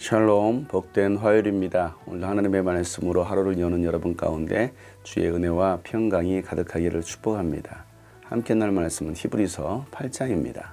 샬롬, 복된 화요일입니다. 오늘 하나님의 말씀으로 하루를 여는 여러분 가운데 주의 은혜와 평강이 가득하기를 축복합니다. 함께 날 말씀은 히브리서 8장입니다.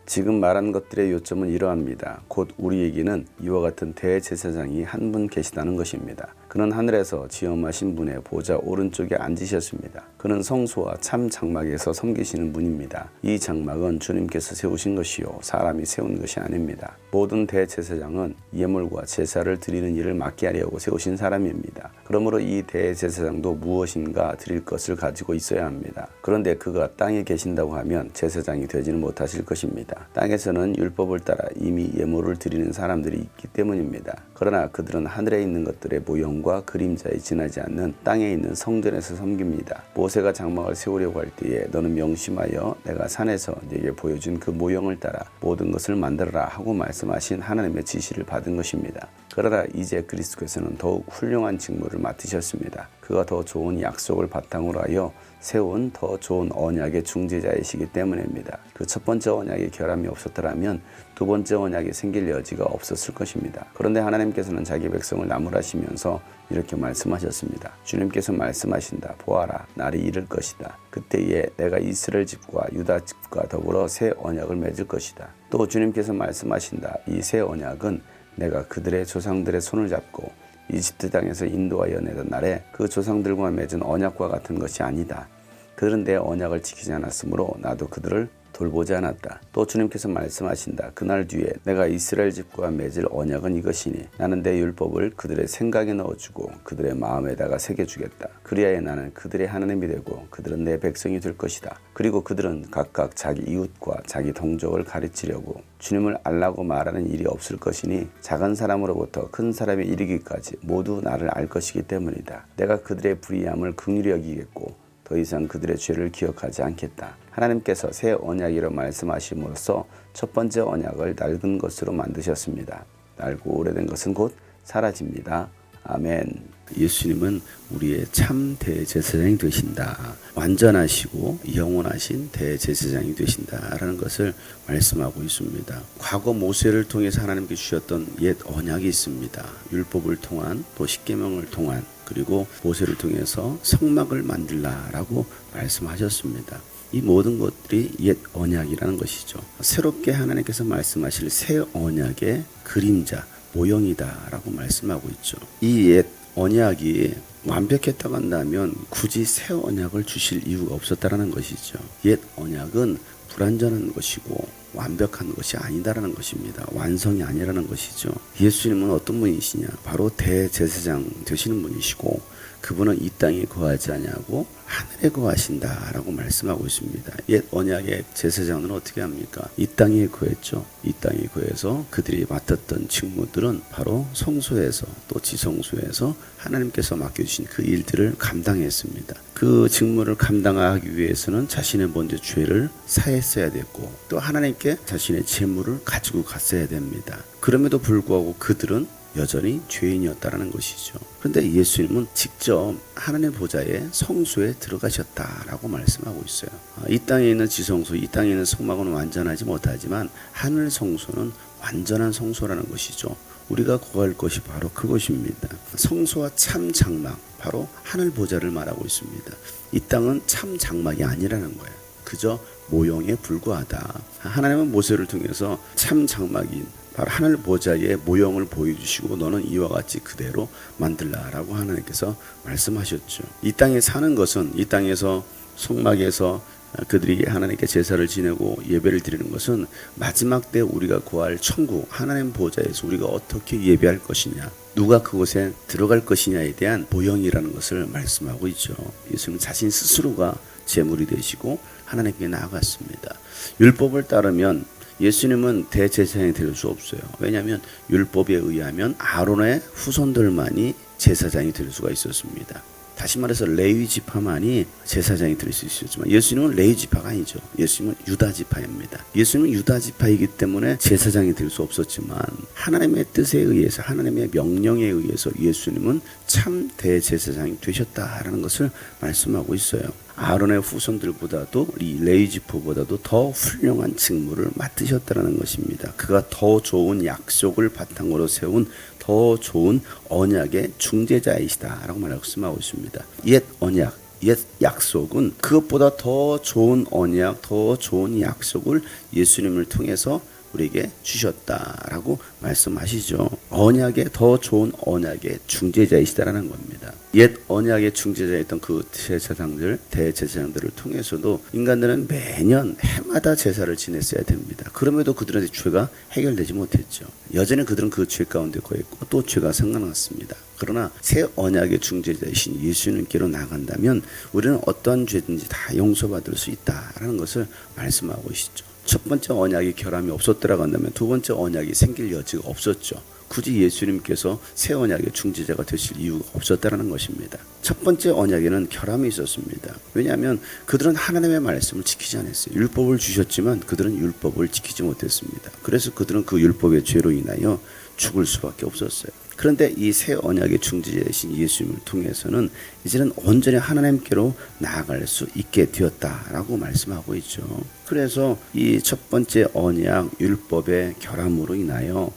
지금 말한 것들의 요점은 이러합니다. 곧 우리에게는 이와 같은 대제사장이 한 분 계시다는 것입니다. 그는 하늘에서 지엄하신 분의 보좌 오른쪽에 앉으셨습니다. 그는 성소와 참 장막에서 섬기시는 분입니다. 이 장막은 주님께서 세우신 것이요 사람이 세운 것이 아닙니다. 모든 대제사장은 예물과 제사를 드리는 일을 맡게 하려고 세우신 사람입니다. 그러므로 이 대제사장도 무엇인가 드릴 것을 가지고 있어야 합니다. 그런데 그가 땅에 계신다고 하면 제사장이 되지는 못하실 것입니다. 땅에서는 율법을 따라 이미 예물을 드리는 사람들이 있기 때문입니다. 그러나 그들은 하늘에 있는 것들의 모형과 그림자에 지나지 않는 땅에 있는 성전에서 섬깁니다. 모세가 장막을 세우려고 할 때에 너는 명심하여 내가 산에서 네게 보여준 그 모형을 따라 모든 것을 만들어라 하고 말씀하신 하나님의 지시를 받은 것입니다. 그러나 이제 그리스도께서는 더욱 훌륭한 직무를 맡으셨습니다. 그가 더 좋은 약속을 바탕으로 하여 세운 더 좋은 언약의 중재자이시기 때문입니다. 그 첫 번째 언약의 결함이 없었더라면 두 번째 언약이 생길 여지가 없었을 것입니다. 그런데 하나님께서는 자기 백성을 나무라시면서 이렇게 말씀하셨습니다. 주님께서 말씀하신다. 보아라, 날이 이를 것이다. 그때에 내가 이스라엘 집과 유다 집과 더불어 새 언약을 맺을 것이다. 또 주님께서 말씀하신다. 이 새 언약은 내가 그들의 조상들의 손을 잡고 이집트 땅에서 인도하여 내던 날에 그 조상들과 맺은 언약과 같은 것이 아니다. 그들은 내 언약을 지키지 않았으므로 나도 그들을 돌보지 않았다. 또 주님께서 말씀하신다. 그날 뒤에 내가 이스라엘 집과 맺을 언약은 이것이니 나는 내 율법을 그들의 생각에 넣어주고 그들의 마음에다가 새겨주겠다. 그리하여 나는 그들의 하나님이 되고 그들은 내 백성이 될 것이다. 그리고 그들은 각각 자기 이웃과 자기 동족을 가르치려고 주님을 알라고 말하는 일이 없을 것이니 작은 사람으로부터 큰 사람에 이르기까지 모두 나를 알 것이기 때문이다. 내가 그들의 불의함을 긍휼히 여기겠고 더 이상 그들의 죄를 기억하지 않겠다. 하나님께서 새 언약이라 말씀하심으로써 첫 번째 언약을 낡은 것으로 만드셨습니다. 낡고 오래된 것은 곧 사라집니다. 아멘. 예수님은 우리의 참 대제사장이 되신다. 완전하시고 영원하신 대제사장이 되신다라는 것을 말씀하고 있습니다. 과거 모세를 통해서 하나님께 주셨던 옛 언약이 있습니다. 율법을 통한 또 십계명을 통한 그리고 모세를 통해서 성막을 만들라라고 말씀하셨습니다. 이 모든 것들이 옛 언약이라는 것이죠. 새롭게 하나님께서 말씀하실 새 언약의 그림자, 모형이다라고 말씀하고 있죠. 이 옛 언약이 완벽했다고 한다면 굳이 새 언약을 주실 이유가 없었다라는 것이죠. 옛 언약은 불완전한 것이고 완벽한 것이 아니다라는 것입니다. 완성이 아니라는 것이죠. 예수님은 어떤 분이시냐? 바로 대제사장 되시는 분이시고 그분은 이 땅에 거하지 아니하고 하늘에 거하신다라고 말씀하고 있습니다. 옛 언약의 제사장은 어떻게 합니까? 이 땅에 거했죠. 이 땅에 거해서 그들이 맡았던 직무들은 바로 성소에서 또 지성소에서 하나님께서 맡겨주신 그 일들을 감당했습니다. 그 직무를 감당하기 위해서는 자신의 먼저 죄를 사했어야 됐고 또 하나님께 자신의 재물을 가지고 갔어야 됩니다. 그럼에도 불구하고 그들은 여전히 죄인이었다는 것이죠. 그런데 예수님은 직접 하나님의 보좌에 성소에 들어가셨다라고 말씀하고 있어요. 이 땅에 있는 지성소, 이 땅에 있는 성막은 완전하지 못하지만 하늘 성소는 완전한 성소라는 것이죠. 우리가 구할 것이 바로 그것입니다. 성소와 참 장막, 바로 하늘 보좌를 말하고 있습니다. 이 땅은 참 장막이 아니라는 거예요. 그저 모형에 불과하다. 하나님은 모세를 통해서 참 장막인 바로 하늘 보좌의 모형을 보여주시고 너는 이와 같이 그대로 만들라라고 하나님께서 말씀하셨죠. 이 땅에 사는 것은 이 땅에서 성막에서 그들이 하나님께 제사를 지내고 예배를 드리는 것은 마지막 때 우리가 구할 천국 하나님 보좌에서 우리가 어떻게 예배할 것이냐 누가 그곳에 들어갈 것이냐에 대한 모형이라는 것을 말씀하고 있죠. 예수님 자신 스스로가 제물이 되시고 하나님께 나아갔습니다. 율법을 따르면 예수님은 대제사장이 될 수 없어요. 왜냐하면 율법에 의하면 아론의 후손들만이 제사장이 될 수가 있었습니다. 다시 말해서 레위 지파만이 제사장이 될 수 있었지만 예수님은 레위 지파가 아니죠. 예수님은 유다 지파입니다. 예수님은 유다 지파이기 때문에 제사장이 될 수 없었지만 하나님의 뜻에 의해서 하나님의 명령에 의해서 예수님은 참 대제사장이 되셨다라는 것을 말씀하고 있어요. 아론의 후손들보다도 이 레위 지파보다도 더 훌륭한 직무를 맡으셨다는 것입니다. 그가 더 좋은 약속을 바탕으로 세운 더 좋은 언약의 중재자이시다라고 말씀하고 있습니다. 옛 언약, 옛 약속은 그것보다 더 좋은 언약, 더 좋은 약속을 예수님을 통해서 우리에게 주셨다라고 말씀하시죠. 언약의 더 좋은 언약의 중재자이시다라는 겁니다. 옛 언약의 중재자였던 그 제사장들, 대제사장들을 통해서도 인간들은 매년 해마다 제사를 지냈어야 됩니다. 그럼에도 그들의 죄가 해결되지 못했죠. 여전히 그들은 그 죄 가운데 거했고 또 죄가 생각났습니다. 그러나 새 언약의 중재자이신 예수님께로 나간다면 우리는 어떤 죄든지 다 용서받을 수 있다라는 것을 말씀하고 계시죠. 첫 번째 언약이 결함이 없었더라고 한다면 두 번째 언약이 생길 여지가 없었죠. 굳이 예수님께서 새 언약의 중재자가 되실 이유가 없었다는 것입니다. 첫 번째 언약에는 결함이 있었습니다. 왜냐하면 그들은 하나님의 말씀을 지키지 않았어요. 율법을 주셨지만 그들은 율법을 지키지 못했습니다. 그래서 그들은 그 율법의 죄로 인하여 죽을 수밖에 없었어요. 그런데 이 새 언약의 중재자이신 예수님을 통해서는 이제는 온전히 하나님께로 나아갈 수 있게 되었다라고 말씀하고 있죠. 그래서 이 첫 번째 언약 율법의 결함으로 인하여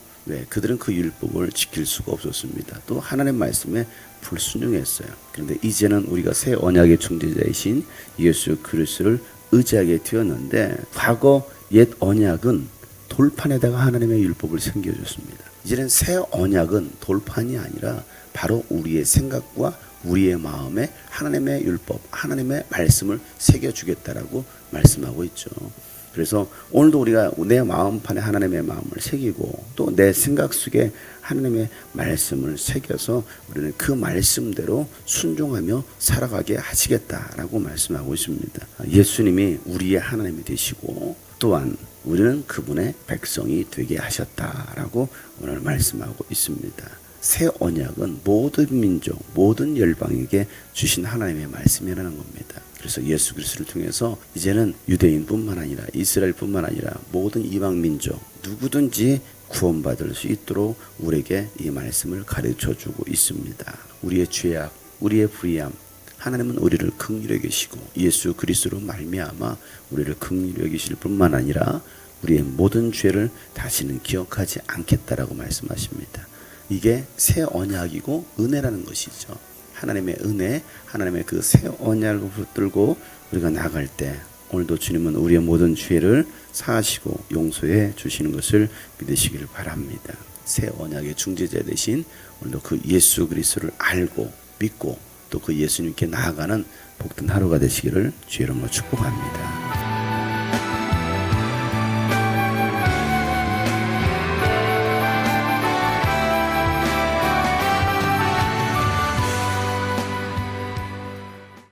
그들은 그 율법을 지킬 수가 없었습니다. 또 하나님의 말씀에 불순종했어요. 그런데 이제는 우리가 새 언약의 중재자이신 예수 그리스도를 의지하게 되었는데 과거 옛 언약은 돌판에다가 하나님의 율법을 새겨줬습니다. 이제는 새 언약은 돌판이 아니라 바로 우리의 생각과 우리의 마음에 하나님의 율법, 하나님의 말씀을 새겨주겠다라고 말씀하고 있죠. 그래서 오늘도 우리가 내 마음판에 하나님의 마음을 새기고 또 내 생각 속에 하나님의 말씀을 새겨서 우리는 그 말씀대로 순종하며 살아가게 하시겠다라고 말씀하고 있습니다. 예수님이 우리의 하나님이 되시고 또한 우리는 그분의 백성이 되게 하셨다라고 오늘 말씀하고 있습니다. 새 언약은 모든 민족, 모든 열방에게 주신 하나님의 말씀이라는 겁니다. 그래서 예수 그리스도를 통해서 이제는 유대인뿐만 아니라 이스라엘뿐만 아니라 모든 이방 민족 누구든지 구원받을 수 있도록 우리에게 이 말씀을 가르쳐주고 있습니다. 우리의 죄악, 우리의 불의함, 하나님은 우리를 긍휼히 여기시고 예수 그리스도로 말미암아 우리를 긍휼히 여기실 뿐만 아니라 우리의 모든 죄를 다시는 기억하지 않겠다라고 말씀하십니다. 이게 새 언약이고 은혜라는 것이죠. 하나님의 은혜, 하나님의 그 새 언약을 붙들고 우리가 나갈 때 오늘도 주님은 우리의 모든 죄를 사하시고 용서해 주시는 것을 믿으시기를 바랍니다. 새 언약의 중재자 되신 오늘도 그 예수 그리스도를 알고 믿고 또 그 예수님께 나아가는 복된 하루가 되시기를 주의 이름으로 축복합니다.